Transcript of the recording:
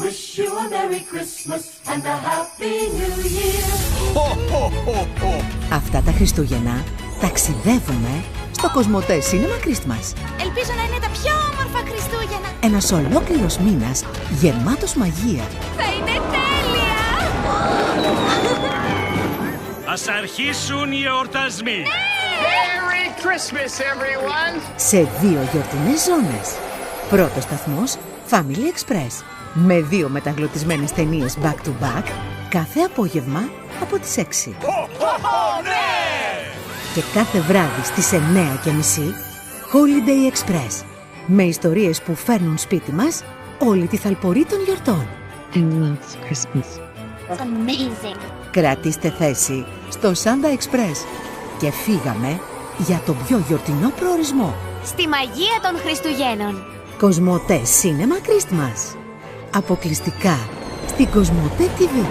wish you a Merry Christmas and a Happy New Year. Αυτά τα Χριστούγεννα ταξιδεύουμε στο Κοσμοτέ Cinema Christmas. Ελπίζω να είναι τα πιο όμορφα Χριστούγεννα. Ένας ολόκληρος μήνας γεμάτος μαγεία. Θα είναι τέλεια! Ας αρχίσουν οι εορτασμοί. Merry Christmas, everyone! Σε 2 γιορτινές ζώνες. Πρώτος σταθμός Family Express. Με 2 μεταγλωτισμένες ταινίες back to back κάθε απόγευμα από τις 6. Και κάθε βράδυ στις 9:30 Holiday Express. Με ιστορίες που φέρνουν σπίτι μας όλη τη θαλπορή των γιορτών. I love Christmas. It's amazing. Κρατήστε θέση στο Santa Express και φύγαμε για τον πιο γιορτινό προορισμό. Στη μαγεία των Χριστουγέννων. Κοσμοτέ Cinema Christmas. Αποκλειστικά στην Κοσμοτέ TV.